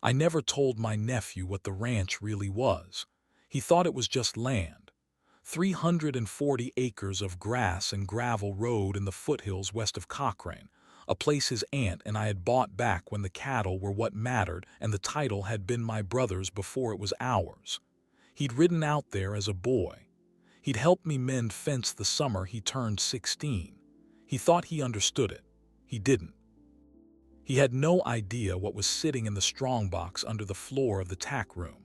I never told my nephew what the ranch really was. He thought it was just land. 340 acres of grass and gravel road in the foothills west of Cochrane, a place his aunt and I had bought back when the cattle were what mattered and the title had been my brother's before it was ours. He'd ridden out there as a boy. He'd helped me mend fence the summer he turned 16. He thought he understood it. He didn't. He had no idea what was sitting in the strongbox under the floor of the tack room,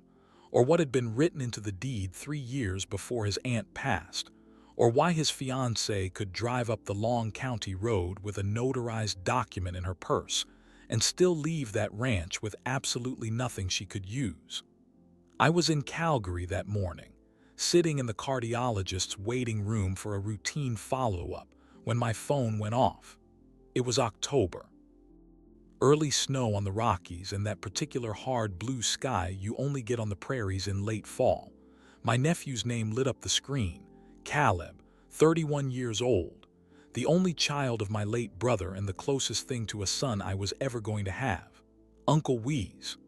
or what had been written into the deed 3 years before his aunt passed, or why his fiancée could drive up the long county road with a notarized document in her purse and still leave that ranch with absolutely nothing she could use. I was in Calgary that morning, sitting in the cardiologist's waiting room for a routine follow-up when my phone went off. It was October. Early snow on the Rockies and that particular hard blue sky you only get on the prairies in late fall. My nephew's name lit up the screen. Caleb, 31 years old. The only child of my late brother and the closest thing to a son I was ever going to have. Uncle Wheeze.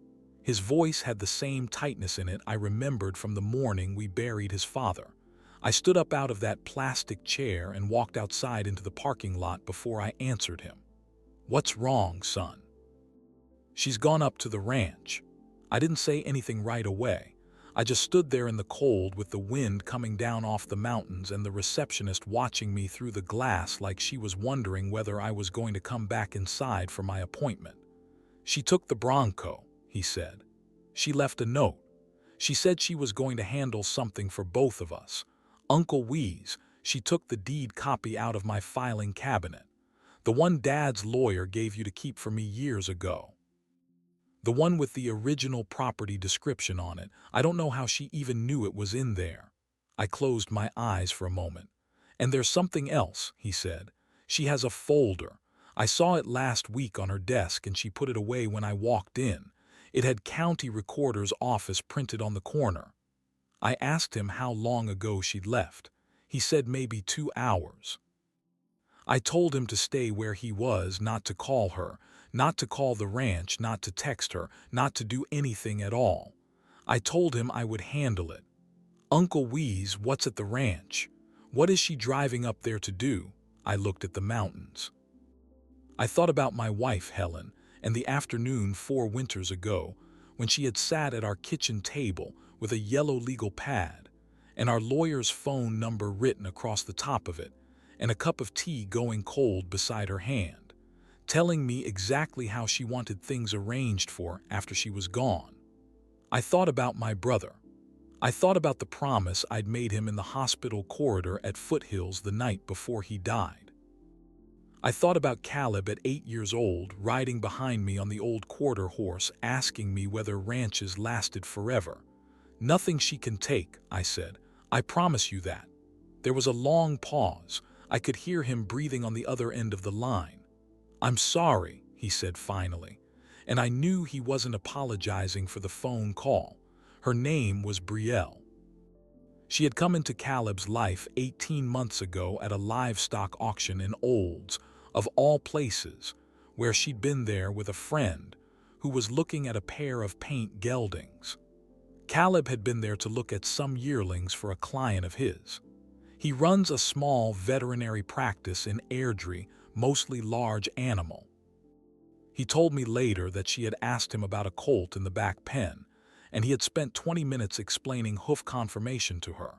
His voice had the same tightness in it I remembered from the morning we buried his father. I stood up out of that plastic chair and walked outside into the parking lot before I answered him. "What's wrong, son?" "She's gone up to the ranch." I didn't say anything right away. I just stood there in the cold with the wind coming down off the mountains and the receptionist watching me through the glass like she was wondering whether I was going to come back inside for my appointment. "She took the Bronco," he said. "She left a note. She said she was going to handle something for both of us. Uncle Wheeze, she took the deed copy out of my filing cabinet. The one Dad's lawyer gave you to keep for me years ago. The one with the original property description on it. I don't know how she even knew it was in there." I closed my eyes for a moment. "And there's something else," he said. "She has a folder. I saw it last week on her desk and she put it away when I walked in. It had county recorder's office printed on the corner." I asked him how long ago she'd left. He said maybe 2 hours. I told him to stay where he was, not to call her, not to call the ranch, not to text her, not to do anything at all. I told him I would handle it. "Uncle Wheeze, what's at the ranch? What is she driving up there to do?" I looked at the mountains. I thought about my wife, Helen, and the afternoon 4 winters ago when she had sat at our kitchen table with a yellow legal pad and our lawyer's phone number written across the top of it and a cup of tea going cold beside her hand, telling me exactly how she wanted things arranged for after she was gone. I thought about my brother. I thought about the promise I'd made him in the hospital corridor at Foothills the night before he died. I thought about Caleb at 8 years old riding behind me on the old quarter horse asking me whether ranches lasted forever. "Nothing she can take," I said. "I promise you that." There was a long pause. I could hear him breathing on the other end of the line. "I'm sorry," he said finally, and I knew he wasn't apologizing for the phone call. Her name was Brielle. She had come into Caleb's life 18 months ago at a livestock auction in Olds, of all places, where she'd been there with a friend who was looking at a pair of paint geldings. Caleb had been there to look at some yearlings for a client of his. He runs a small veterinary practice in Airdrie, mostly large animal. He told me later that she had asked him about a colt in the back pen, and he had spent 20 minutes explaining hoof conformation to her,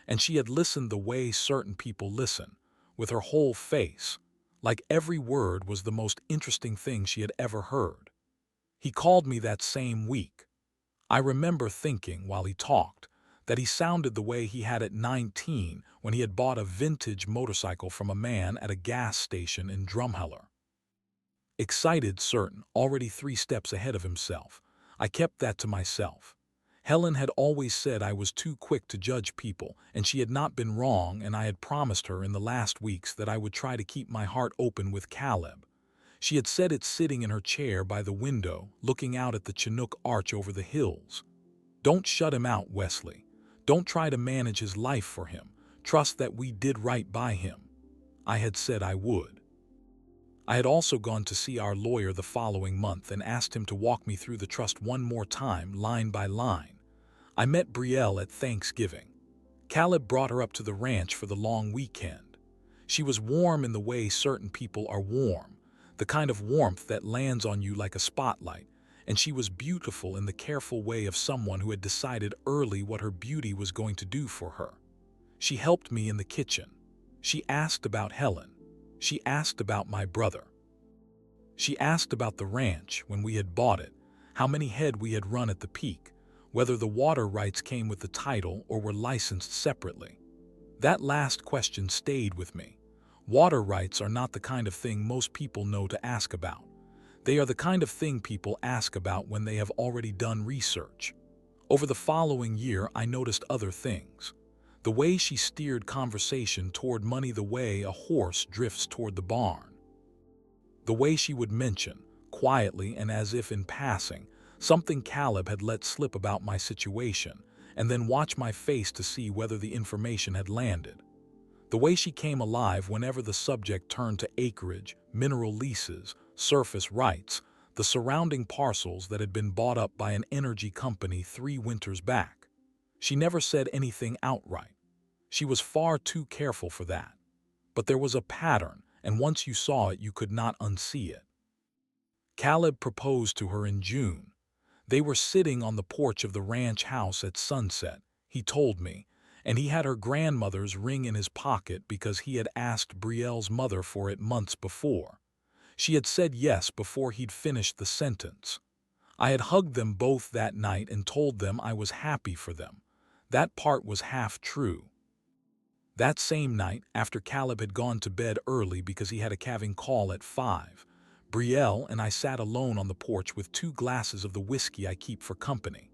and she had listened the way certain people listen, with her whole face, like every word was the most interesting thing she had ever heard. He called me that same week. I remember thinking while he talked that he sounded the way he had at 19 when he had bought a vintage motorcycle from a man at a gas station in Drumheller. Excited, certain, already 3 steps ahead of himself. I kept that to myself. Helen had always said I was too quick to judge people, and she had not been wrong, and I had promised her in the last weeks that I would try to keep my heart open with Caleb. She had said it sitting in her chair by the window, looking out at the Chinook Arch over the hills. "Don't shut him out, Wesley. Don't try to manage his life for him. Trust that we did right by him." I had said I would. I had also gone to see our lawyer the following month and asked him to walk me through the trust one more time, line by line. I met Brielle at Thanksgiving. Caleb brought her up to the ranch for the long weekend. She was warm in the way certain people are warm, the kind of warmth that lands on you like a spotlight, and she was beautiful in the careful way of someone who had decided early what her beauty was going to do for her. She helped me in the kitchen. She asked about Helen. She asked about my brother. She asked about the ranch when we had bought it, how many head we had run at the peak, whether the water rights came with the title or were licensed separately. That last question stayed with me. Water rights are not the kind of thing most people know to ask about. They are the kind of thing people ask about when they have already done research. Over the following year, I noticed other things. The way she steered conversation toward money, the way a horse drifts toward the barn. The way she would mention, quietly and as if in passing, something Caleb had let slip about my situation, and then watch my face to see whether the information had landed. The way she came alive whenever the subject turned to acreage, mineral leases, surface rights, the surrounding parcels that had been bought up by an energy company 3 winters back. She never said anything outright. She was far too careful for that. But there was a pattern, and once you saw it, you could not unsee it. Caleb proposed to her in June. They were sitting on the porch of the ranch house at sunset, he told me, and he had her grandmother's ring in his pocket because he had asked Brielle's mother for it months before. She had said yes before he'd finished the sentence. I had hugged them both that night and told them I was happy for them. That part was half true. That same night, after Caleb had gone to bed early because he had a calving call at 5, Brielle and I sat alone on the porch with 2 glasses of the whiskey I keep for company.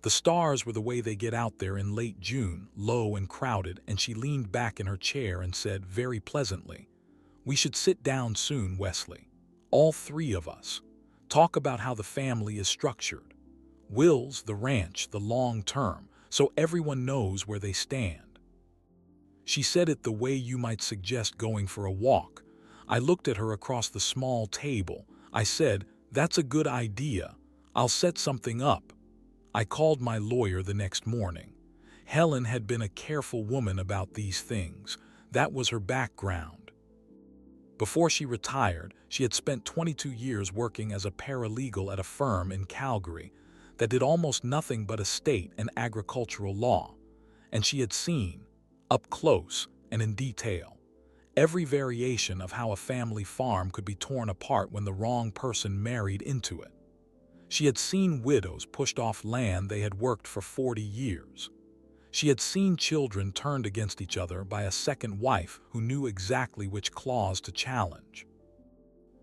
The stars were the way they get out there in late June, low and crowded, and she leaned back in her chair and said very pleasantly, "We should sit down soon, Wesley. All 3 of us. Talk about how the family is structured. Wills, the ranch, the long term, so everyone knows where they stand." She said it the way you might suggest going for a walk. I looked at her across the small table. I said, "That's a good idea. I'll set something up." I called my lawyer the next morning. Helen had been a careful woman about these things. That was her background. Before she retired, she had spent 22 years working as a paralegal at a firm in Calgary that did almost nothing but estate and agricultural law, and she had seen, up close and in detail, every variation of how a family farm could be torn apart when the wrong person married into it. She had seen widows pushed off land they had worked for 40 years. She had seen children turned against each other by a second wife who knew exactly which clause to challenge.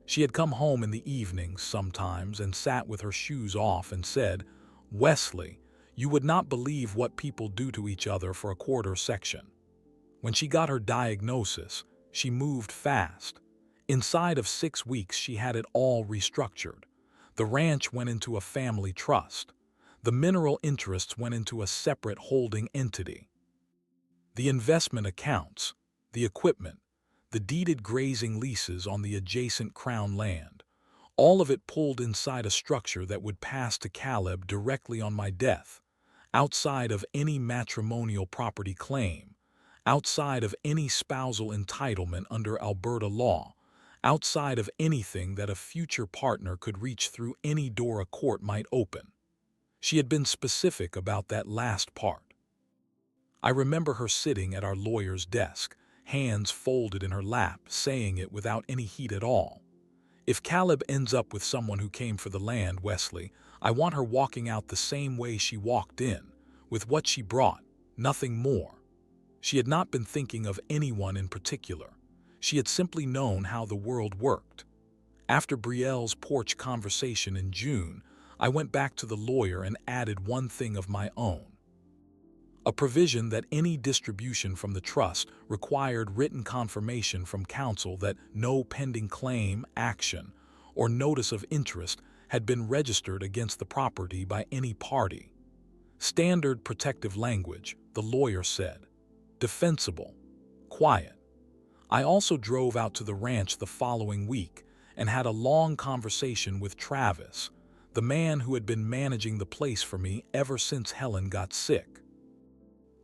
She had come home in the evenings sometimes and sat with her shoes off and said, "Wesley, you would not believe what people do to each other for a quarter section." When she got her diagnosis, she moved fast. Inside of 6 weeks, she had it all restructured. The ranch went into a family trust. The mineral interests went into a separate holding entity. The investment accounts, the equipment, the deeded grazing leases on the adjacent crown land, all of it pulled inside a structure that would pass to Caleb directly on my death, outside of any matrimonial property claim, outside of any spousal entitlement under Alberta law, outside of anything that a future partner could reach through any door a court might open. She had been specific about that last part. I remember her sitting at our lawyer's desk, hands folded in her lap, saying it without any heat at all. "If Caleb ends up with someone who came for the land, Wesley, I want her walking out the same way she walked in, with what she brought, nothing more." She had not been thinking of anyone in particular. She had simply known how the world worked. After Brielle's porch conversation in June, I went back to the lawyer and added one thing of my own. A provision that any distribution from the trust required written confirmation from counsel that no pending claim, action, or notice of interest had been registered against the property by any party. Standard protective language, the lawyer said. Defensible. Quiet. I also drove out to the ranch the following week and had a long conversation with Travis, the man who had been managing the place for me ever since Helen got sick.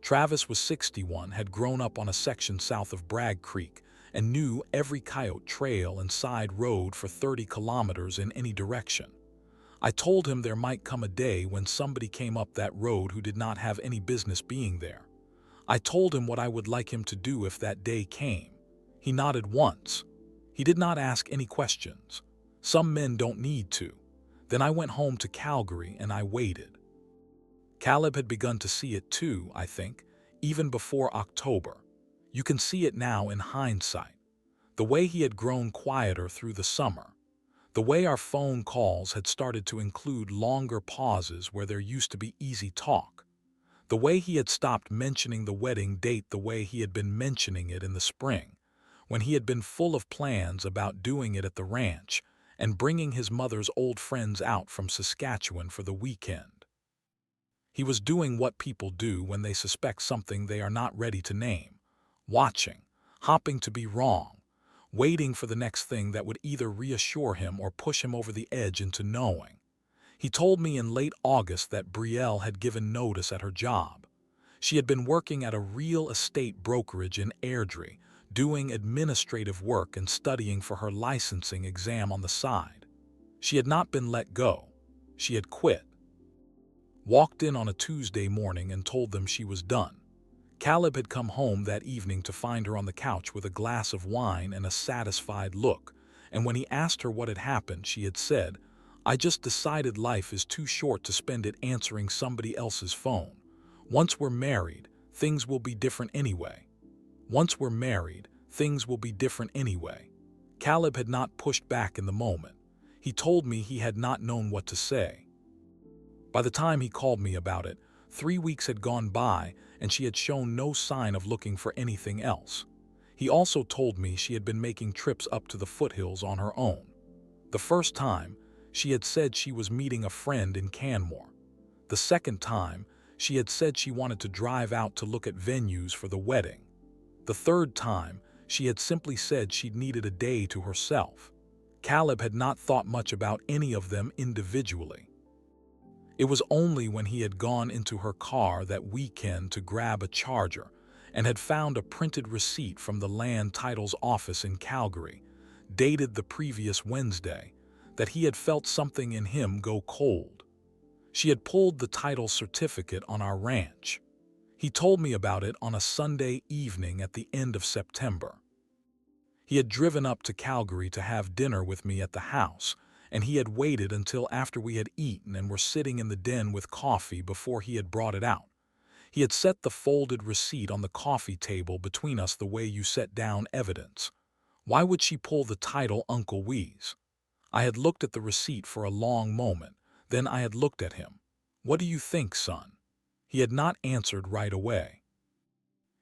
Travis was 61, had grown up on a section south of Bragg Creek, and knew every coyote trail and side road for 30 kilometers in any direction. I told him there might come a day when somebody came up that road who did not have any business being there. I told him what I would like him to do if that day came. He nodded once. He did not ask any questions. Some men don't need to. Then I went home to Calgary and I waited. Caleb had begun to see it too, I think, even before October. You can see it now in hindsight. The way he had grown quieter through the summer. The way our phone calls had started to include longer pauses where there used to be easy talk. The way he had stopped mentioning the wedding date the way he had been mentioning it in the spring, when he had been full of plans about doing it at the ranch and bringing his mother's old friends out from Saskatchewan for the weekend. He was doing what people do when they suspect something they are not ready to name, watching, hopping to be wrong, waiting for the next thing that would either reassure him or push him over the edge into knowing. He told me in late August that Brielle had given notice at her job. She had been working at a real estate brokerage in Airdrie, doing administrative work and studying for her licensing exam on the side. She had not been let go. She had quit. Walked in on a Tuesday morning and told them she was done. Caleb had come home that evening to find her on the couch with a glass of wine and a satisfied look, and when he asked her what had happened, she had said, "I just decided life is too short to spend it answering somebody else's phone. Once we're married, things will be different anyway. Once we're married, things will be different anyway." Caleb had not pushed back in the moment. He told me he had not known what to say. By the time he called me about it, 3 weeks had gone by and she had shown no sign of looking for anything else. He also told me she had been making trips up to the foothills on her own. The first time, she had said she was meeting a friend in Canmore. The second time, she had said she wanted to drive out to look at venues for the wedding. The third time, she had simply said she'd needed a day to herself. Caleb had not thought much about any of them individually. It was only when he had gone into her car that weekend to grab a charger and had found a printed receipt from the land titles office in Calgary, dated the previous Wednesday, that he had felt something in him go cold. She had pulled the title certificate on our ranch. He told me about it on a Sunday evening at the end of September. He had driven up to Calgary to have dinner with me at the house, and he had waited until after we had eaten and were sitting in the den with coffee before he had brought it out. He had set the folded receipt on the coffee table between us the way you set down evidence. Why would she pull the title Uncle Weeze? I had looked at the receipt for a long moment, then I had looked at him. "What do you think, son?" He had not answered right away.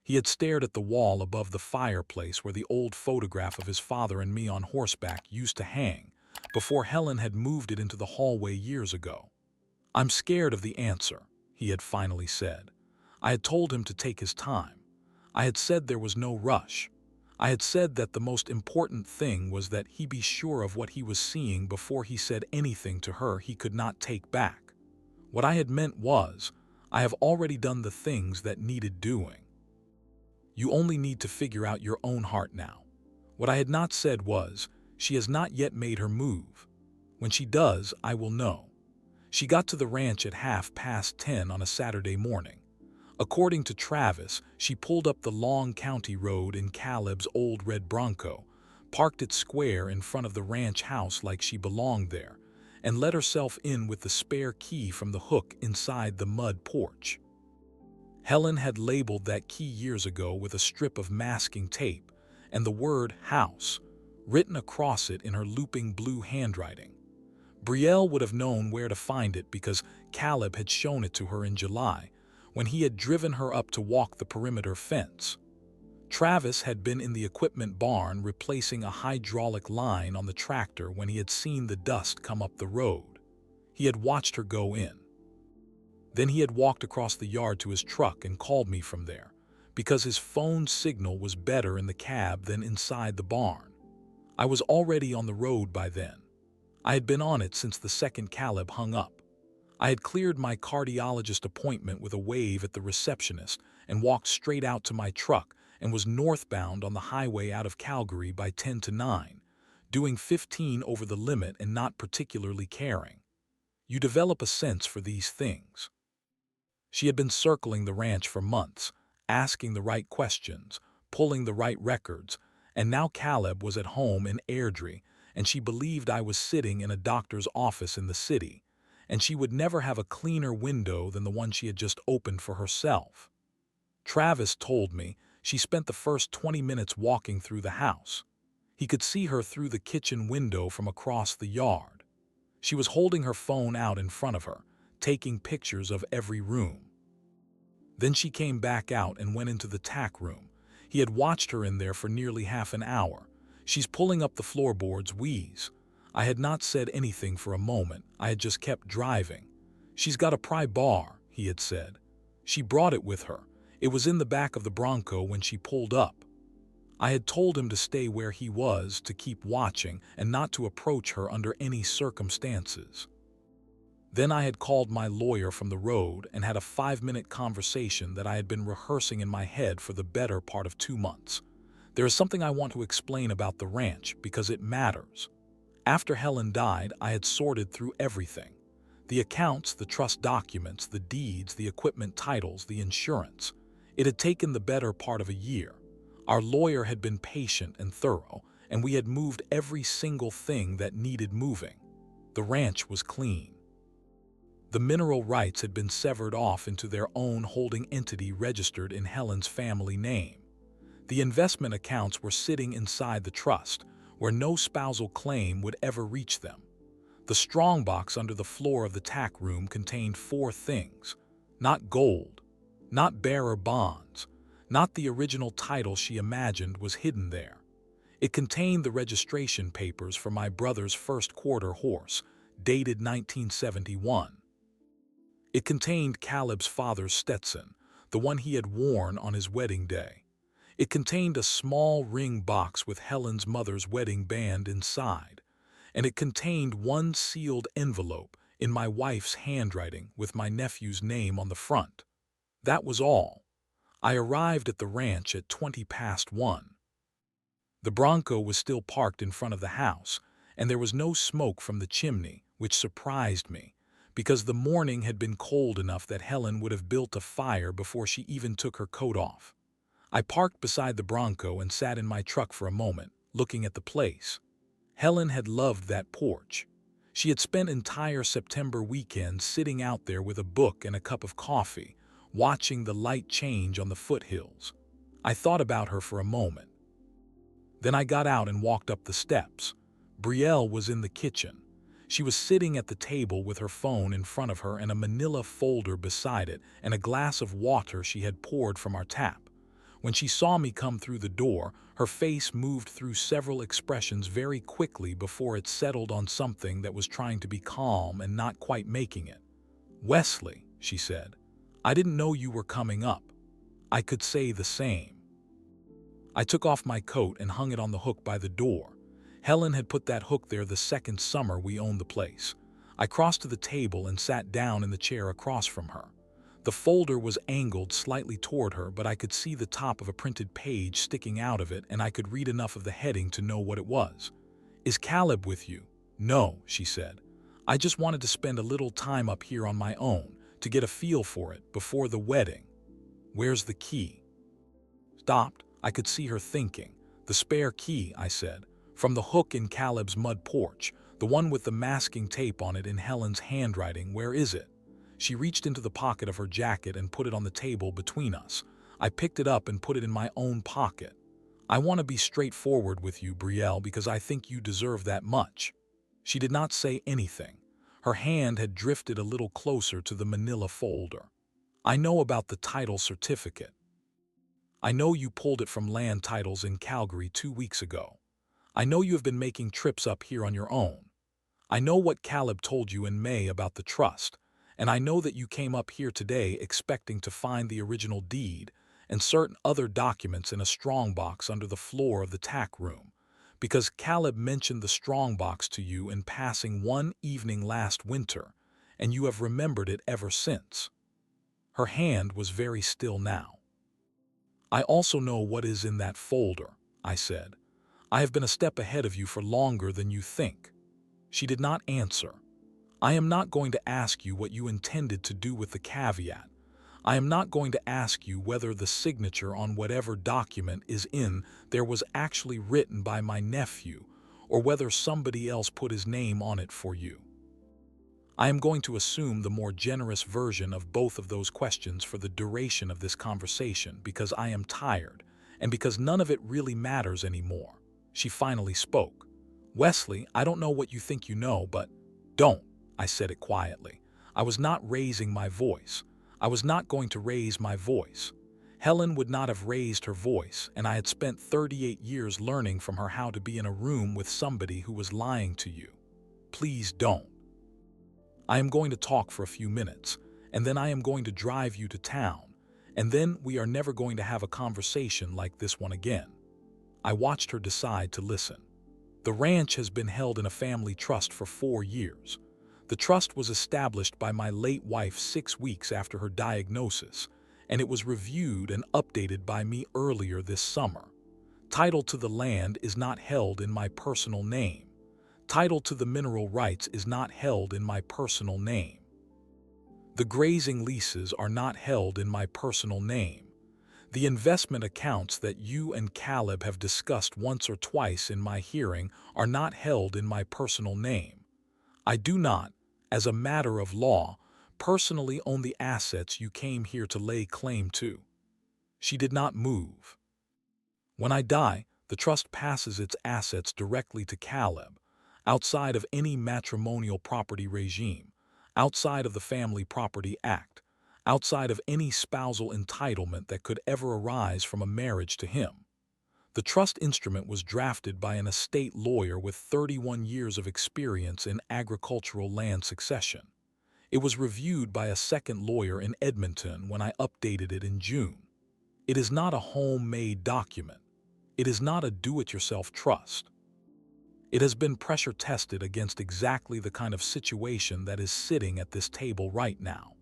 He had stared at the wall above the fireplace where the old photograph of his father and me on horseback used to hang, before Helen had moved it into the hallway years ago. "I'm scared of the answer," he had finally said. I had told him to take his time. I had said there was no rush. I had said that the most important thing was that he be sure of what he was seeing before he said anything to her he could not take back. What I had meant was, I have already done the things that needed doing. You only need to figure out your own heart now. What I had not said was, she has not yet made her move. When she does, I will know. She got to the ranch at 10:30 on a Saturday morning. According to Travis, she pulled up the long county road in Caleb's old red Bronco, parked it square in front of the ranch house like she belonged there, and let herself in with the spare key from the hook inside the mud porch. Helen had labeled that key years ago with a strip of masking tape and the word house written across it in her looping blue handwriting. Brielle would have known where to find it because Caleb had shown it to her in July, when he had driven her up to walk the perimeter fence. Travis had been in the equipment barn replacing a hydraulic line on the tractor when he had seen the dust come up the road. He had watched her go in. Then he had walked across the yard to his truck and called me from there, because his phone signal was better in the cab than inside the barn. I was already on the road by then. I had been on it since the second Caleb hung up. I had cleared my cardiologist appointment with a wave at the receptionist and walked straight out to my truck and was northbound on the highway out of Calgary by 10 to 9, doing 15 over the limit and not particularly caring. You develop a sense for these things. She had been circling the ranch for months, asking the right questions, pulling the right records, and now Caleb was at home in Airdrie, and she believed I was sitting in a doctor's office in the city, and she would never have a cleaner window than the one she had just opened for herself. Travis told me she spent the first 20 minutes walking through the house. He could see her through the kitchen window from across the yard. She was holding her phone out in front of her, taking pictures of every room. Then she came back out and went into the tack room. He had watched her in there for nearly half an hour. She's pulling up the floorboards, wheeze. I had not said anything for a moment. I had just kept driving. She's got a pry bar, he had said. She brought it with her. It was in the back of the Bronco when she pulled up. I had told him to stay where he was, to keep watching, and not to approach her under any circumstances. Then I had called my lawyer from the road and had a 5-minute conversation that I had been rehearsing in my head for the better part of 2 months. There is something I want to explain about the ranch because it matters. After Helen died, I had sorted through everything. The accounts, the trust documents, the deeds, the equipment titles, the insurance. It had taken the better part of a year. Our lawyer had been patient and thorough, and we had moved every single thing that needed moving. The ranch was clean. The mineral rights had been severed off into their own holding entity registered in Helen's family name. The investment accounts were sitting inside the trust, where no spousal claim would ever reach them. The strongbox under the floor of the tack room contained 4 things: not gold, not bearer bonds, not the original title she imagined was hidden there. It contained the registration papers for my brother's first quarter horse, dated 1971. It contained Caleb's father's Stetson, the one he had worn on his wedding day. It contained a small ring box with Helen's mother's wedding band inside, and it contained one sealed envelope in my wife's handwriting with my nephew's name on the front. That was all. I arrived at the ranch at 20 past 1. The Bronco was still parked in front of the house, and there was no smoke from the chimney, which surprised me, because the morning had been cold enough that Helen would have built a fire before she even took her coat off. I parked beside the Bronco and sat in my truck for a moment, looking at the place. Helen had loved that porch. She had spent entire September weekends sitting out there with a book and a cup of coffee, watching the light change on the foothills. I thought about her for a moment. Then I got out and walked up the steps. Brielle was in the kitchen. She was sitting at the table with her phone in front of her and a manila folder beside it and a glass of water she had poured from our tap. When she saw me come through the door, her face moved through several expressions very quickly before it settled on something that was trying to be calm and not quite making it. "Wesley," she said, "I didn't know you were coming up." I could say the same. I took off my coat and hung it on the hook by the door. Helen had put that hook there the second summer we owned the place. I crossed to the table and sat down in the chair across from her. The folder was angled slightly toward her, but I could see the top of a printed page sticking out of it, and I could read enough of the heading to know what it was. "Is Caleb with you?" "No," she said. "I just wanted to spend a little time up here on my own, to get a feel for it, before the wedding." "Where's the key?" Stopped. I could see her thinking. "The spare key," I said. "From the hook in Caleb's mud porch, the one with the masking tape on it in Helen's handwriting. Where is it?" She reached into the pocket of her jacket and put it on the table between us. I picked it up and put it in my own pocket. "I want to be straightforward with you, Brielle, because I think you deserve that much." She did not say anything. Her hand had drifted a little closer to the manila folder. "I know about the title certificate. I know you pulled it from land titles in Calgary 2 weeks ago. I know you have been making trips up here on your own. I know what Caleb told you in May about the trust, and I know that you came up here today expecting to find the original deed, and certain other documents in a strongbox under the floor of the tack room, because Caleb mentioned the strongbox to you in passing one evening last winter, and you have remembered it ever since." Her hand was very still now. "I also know what is in that folder," I said. "I have been a step ahead of you for longer than you think." She did not answer. "I am not going to ask you what you intended to do with the caveat. I am not going to ask you whether the signature on whatever document is in there was actually written by my nephew, or whether somebody else put his name on it for you. I am going to assume the more generous version of both of those questions for the duration of this conversation because I am tired, and because none of it really matters anymore." She finally spoke. "Wesley, I don't know what you think you know, but don't," I said it quietly. I was not raising my voice. I was not going to raise my voice. Helen would not have raised her voice, and I had spent 38 years learning from her how to be in a room with somebody who was lying to you. Please don't. I am going to talk for a few minutes, and then I am going to drive you to town, and then we are never going to have a conversation like this one again." I watched her decide to listen. "The ranch has been held in a family trust for 4 years. The trust was established by my late wife 6 weeks after her diagnosis, and it was reviewed and updated by me earlier this summer. Title to the land is not held in my personal name. Title to the mineral rights is not held in my personal name. The grazing leases are not held in my personal name. The investment accounts that you and Caleb have discussed once or twice in my hearing are not held in my personal name. I do not, as a matter of law, personally own the assets you came here to lay claim to." She did not move. "When I die, the trust passes its assets directly to Caleb, outside of any matrimonial property regime, outside of the Family Property Act, outside of any spousal entitlement that could ever arise from a marriage to him. The trust instrument was drafted by an estate lawyer with 31 years of experience in agricultural land succession. It was reviewed by a second lawyer in Edmonton when I updated it in June. It is not a homemade document. It is not a do-it-yourself trust. It has been pressure tested against exactly the kind of situation that is sitting at this table right now."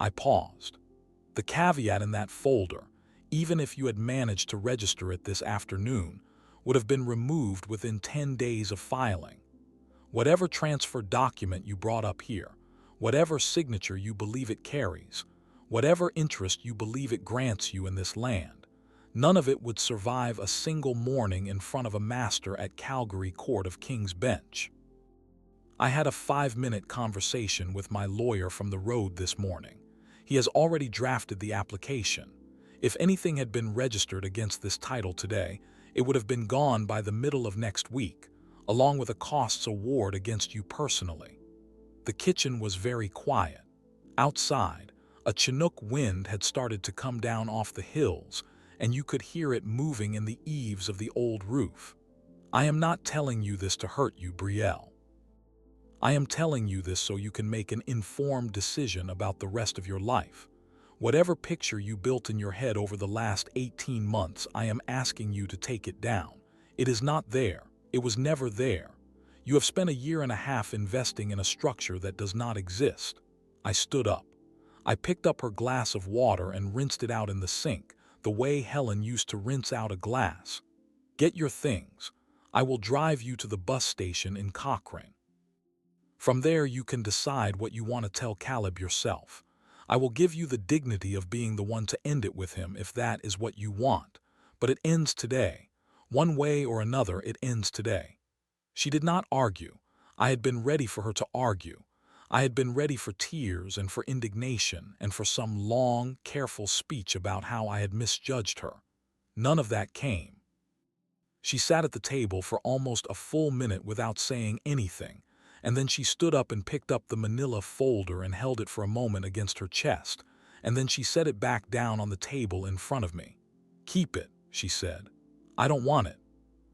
I paused. "The caveat in that folder, even if you had managed to register it this afternoon, would have been removed within 10 days of filing. Whatever transfer document you brought up here, whatever signature you believe it carries, whatever interest you believe it grants you in this land, none of it would survive a single morning in front of a master at Calgary Court of King's Bench. I had a 5-minute conversation with my lawyer from the road this morning. He has already drafted the application. If anything had been registered against this title today, it would have been gone by the middle of next week, along with a costs award against you personally." The kitchen was very quiet. Outside, a Chinook wind had started to come down off the hills, and you could hear it moving in the eaves of the old roof. "I am not telling you this to hurt you, Brielle. I am telling you this so you can make an informed decision about the rest of your life. Whatever picture you built in your head over the last 18 months, I am asking you to take it down. It is not there. It was never there. You have spent a year and a half investing in a structure that does not exist." I stood up. I picked up her glass of water and rinsed it out in the sink, the way Helen used to rinse out a glass. "Get your things. I will drive you to the bus station in Cochrane. From there you can decide what you want to tell Caleb yourself. I will give you the dignity of being the one to end it with him if that is what you want, but it ends today. One way or another, it ends today." She did not argue. I had been ready for her to argue. I had been ready for tears and for indignation and for some long, careful speech about how I had misjudged her. None of that came. She sat at the table for almost a full minute without saying anything, and then she stood up and picked up the manila folder and held it for a moment against her chest, and then she set it back down on the table in front of me. "Keep it," she said. "I don't want it."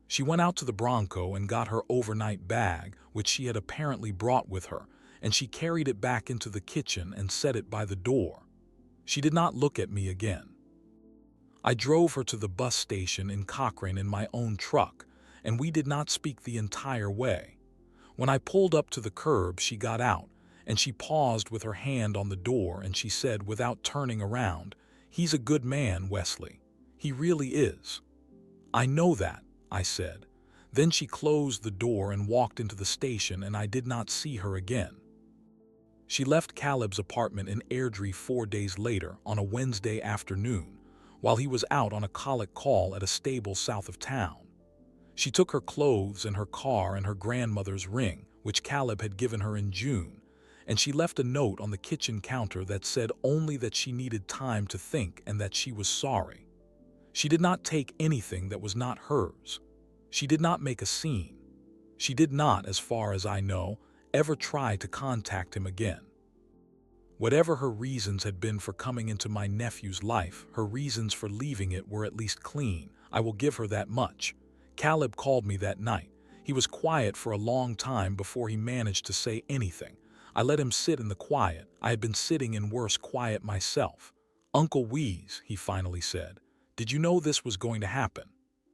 She went out to the Bronco and got her overnight bag, which she had apparently brought with her, and she carried it back into the kitchen and set it by the door. She did not look at me again. I drove her to the bus station in Cochrane in my own truck, and we did not speak the entire way. When I pulled up to the curb, she got out, and she paused with her hand on the door, and she said without turning around, "He's a good man, Wesley. He really is." "I know that," I said. Then she closed the door and walked into the station, and I did not see her again. She left Caleb's apartment in Airdrie 4 days later on a Wednesday afternoon, while he was out on a colic call at a stable south of town. She took her clothes and her car and her grandmother's ring, which Caleb had given her in June, and she left a note on the kitchen counter that said only that she needed time to think and that she was sorry. She did not take anything that was not hers. She did not make a scene. She did not, as far as I know, ever try to contact him again. Whatever her reasons had been for coming into my nephew's life, her reasons for leaving it were at least clean. I will give her that much. Caleb called me that night. He was quiet for a long time before he managed to say anything. I let him sit in the quiet. I had been sitting in worse quiet myself. "Uncle Wheeze," he finally said, "did you know this was going to happen?"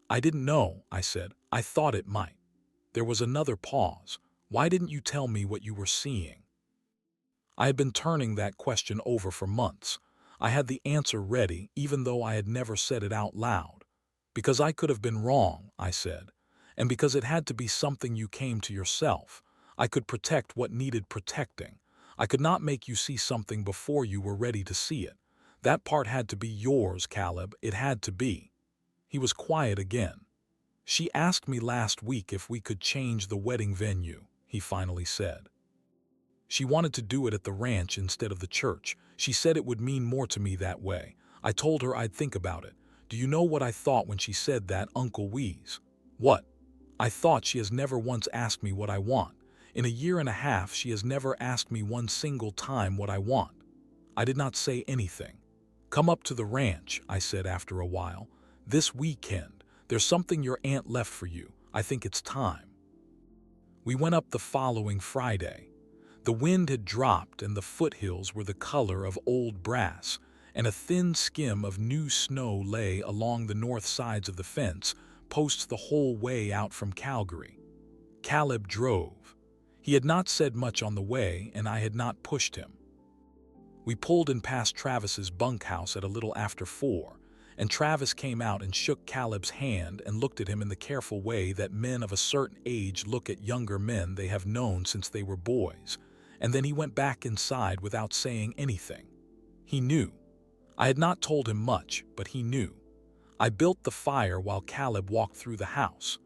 "I didn't know," I said. "I thought it might." There was another pause. "Why didn't you tell me what you were seeing?" I had been turning that question over for months. I had the answer ready, even though I had never said it out loud. "Because I could have been wrong," I said, "and because it had to be something you came to yourself. I could protect what needed protecting. I could not make you see something before you were ready to see it. That part had to be yours, Caleb. It had to be." He was quiet again. "She asked me last week if we could change the wedding venue," he finally said. "She wanted to do it at the ranch instead of the church. She said it would mean more to me that way. I told her I'd think about it. Do you know what I thought when she said that, Uncle Wheeze?" "What?" "I thought she has never once asked me what I want. In a year and a half, she has never asked me one single time what I want." I did not say anything. "Come up to the ranch," I said after a while. "This weekend. There's something your aunt left for you. I think it's time." We went up the following Friday. The wind had dropped and the foothills were the color of old brass, and a thin skim of new snow lay along the north sides of the fence posts the whole way out from Calgary. Caleb drove. He had not said much on the way, and I had not pushed him. We pulled in past Travis's bunkhouse at a little after 4, and Travis came out and shook Caleb's hand and looked at him in the careful way that men of a certain age look at younger men they have known since they were boys, and then he went back inside without saying anything. He knew. I had not told him much, but he knew. I built the fire while Caleb walked through the house.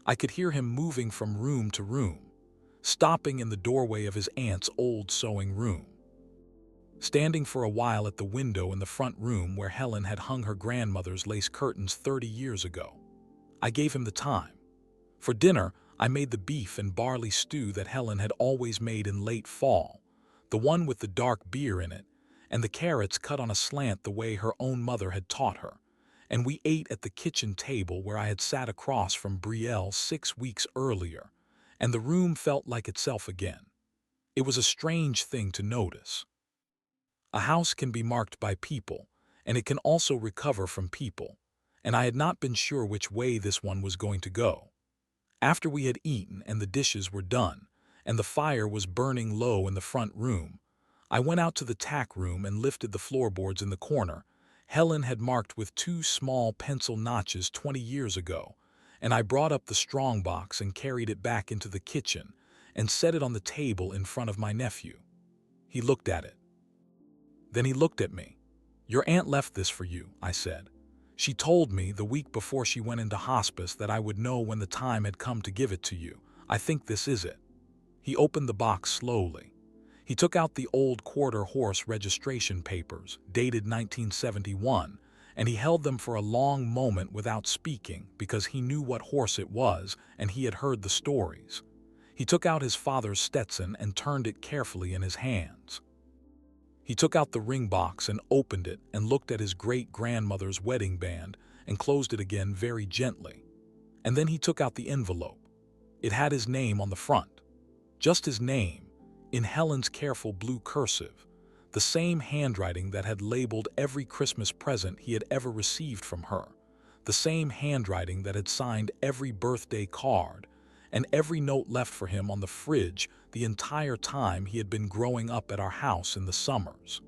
I could hear him moving from room to room, stopping in the doorway of his aunt's old sewing room, standing for a while at the window in the front room where Helen had hung her grandmother's lace curtains 30 years ago. I gave him the time. For dinner, I made the beef and barley stew that Helen had always made in late fall, the one with the dark beer in it, and the carrots cut on a slant the way her own mother had taught her. And we ate at the kitchen table where I had sat across from Brielle 6 weeks earlier, and the room felt like itself again. It was a strange thing to notice. A house can be marked by people, and it can also recover from people, and I had not been sure which way this one was going to go. After we had eaten and the dishes were done, and the fire was burning low in the front room, I went out to the tack room and lifted the floorboards in the corner. Helen had marked with 2 small pencil notches 20 years ago, and I brought up the strongbox and carried it back into the kitchen and set it on the table in front of my nephew. He looked at it. Then he looked at me. "Your aunt left this for you," I said. "She told me the week before she went into hospice that I would know when the time had come to give it to you. I think this is it." He opened the box slowly. He took out the old quarter horse registration papers, dated 1971, and he held them for a long moment without speaking because he knew what horse it was and he had heard the stories. He took out his father's Stetson and turned it carefully in his hands. He took out the ring box and opened it and looked at his great-grandmother's wedding band and closed it again very gently. And then he took out the envelope. It had his name on the front. Just his name, in Helen's careful blue cursive. the same handwriting that had labeled every Christmas present he had ever received from her, the same handwriting that had signed every birthday card and every note left for him on the fridge the entire time he had been growing up at our house in the summers.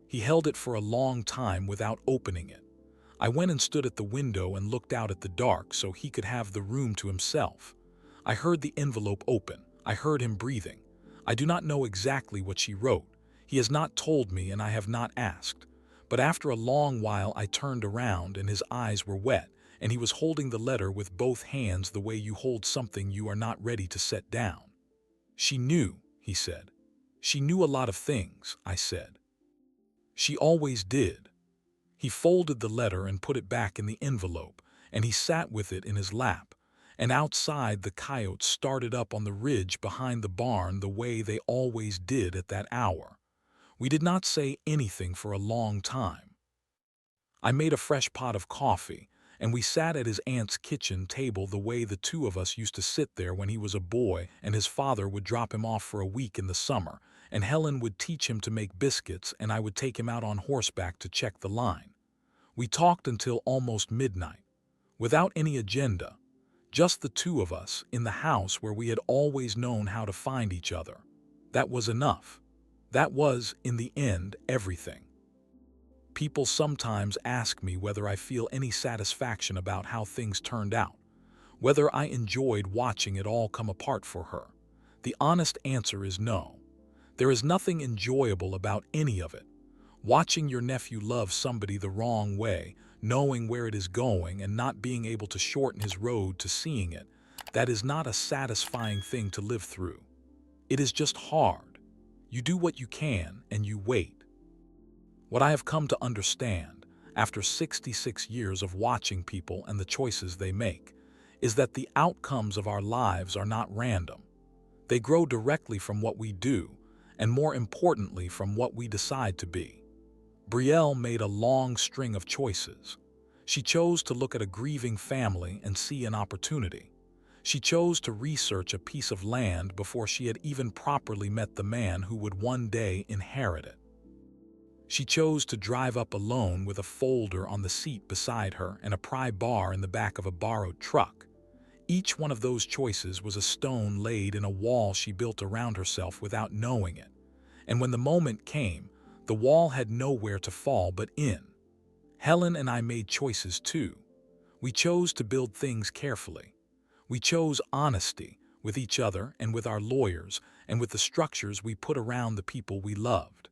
He held it for a long time without opening it. I went and stood at the window and looked out at the dark so he could have the room to himself. I heard the envelope open. I heard him breathing. I do not know exactly what she wrote. He has not told me and I have not asked. But after a long while I turned around and his eyes were wet and he was holding the letter with both hands the way you hold something you are not ready to set down. She knew, he said. She knew a lot of things, I said. She always did. He folded the letter and put it back in the envelope, and he sat with it in his lap. And outside, the coyotes started up on the ridge behind the barn the way they always did at that hour. We did not say anything for a long time. I made a fresh pot of coffee, and we sat at his aunt's kitchen table the way the two of us used to sit there when he was a boy and his father would drop him off for a week in the summer, and Helen would teach him to make biscuits and I would take him out on horseback to check the line. We talked until almost midnight, without any agenda, just the two of us in the house where we had always known how to find each other. That was enough. That was, in the end, everything. People sometimes ask me whether I feel any satisfaction about how things turned out, whether I enjoyed watching it all come apart for her. The honest answer is no. There is nothing enjoyable about any of it. Watching your nephew love somebody the wrong way, knowing where it is going and not being able to shorten his road to seeing it, that is not a satisfying thing to live through. It is just hard. You do what you can and you wait. What I have come to understand, after 66 years of watching people and the choices they make, is that the outcomes of our lives are not random. They grow directly from what we do, and more importantly from what we decide to be. Brielle made a long string of choices. She chose to look at a grieving family and see an opportunity. She chose to research a piece of land before she had even properly met the man who would one day inherit it. She chose to drive up alone with a folder on the seat beside her and a pry bar in the back of a borrowed truck. Each one of those choices was a stone laid in a wall she built around herself without knowing it. And when the moment came, the wall had nowhere to fall but in. Helen and I made choices too. We chose to build things carefully. We chose honesty with each other and with our lawyers and with the structures we put around the people we loved.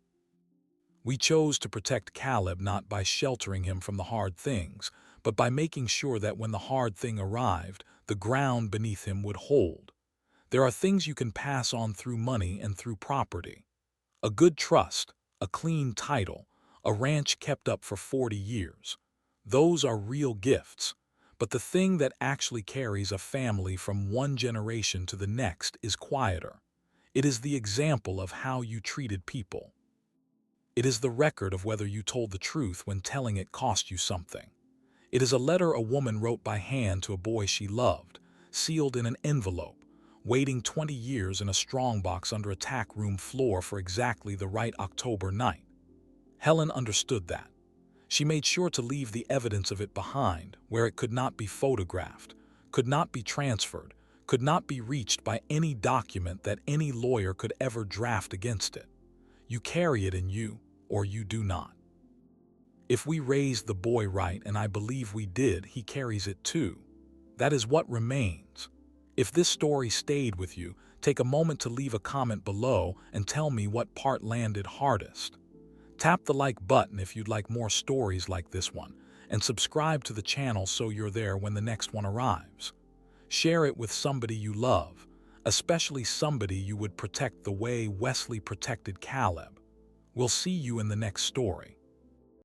We chose to protect Caleb not by sheltering him from the hard things, but by making sure that when the hard thing arrived, the ground beneath him would hold. There are things you can pass on through money and through property. A good trust, a clean title, a ranch kept up for 40 years. Those are real gifts. But the thing that actually carries a family from one generation to the next is quieter. It is the example of how you treated people. It is the record of whether you told the truth when telling it cost you something. It is a letter a woman wrote by hand to a boy she loved, sealed in an envelope, waiting 20 years in a strongbox under a tack room floor for exactly the right October night. Helen understood that. She made sure to leave the evidence of it behind, where it could not be photographed, could not be transferred, could not be reached by any document that any lawyer could ever draft against it. You carry it in you, or you do not. If we raised the boy right, and I believe we did, he carries it too. That is what remains. If this story stayed with you, take a moment to leave a comment below and tell me what part landed hardest. Tap the like button if you'd like more stories like this one, and subscribe to the channel so you're there when the next one arrives. Share it with somebody you love, especially somebody you would protect the way Wesley protected Caleb. We'll see you in the next story.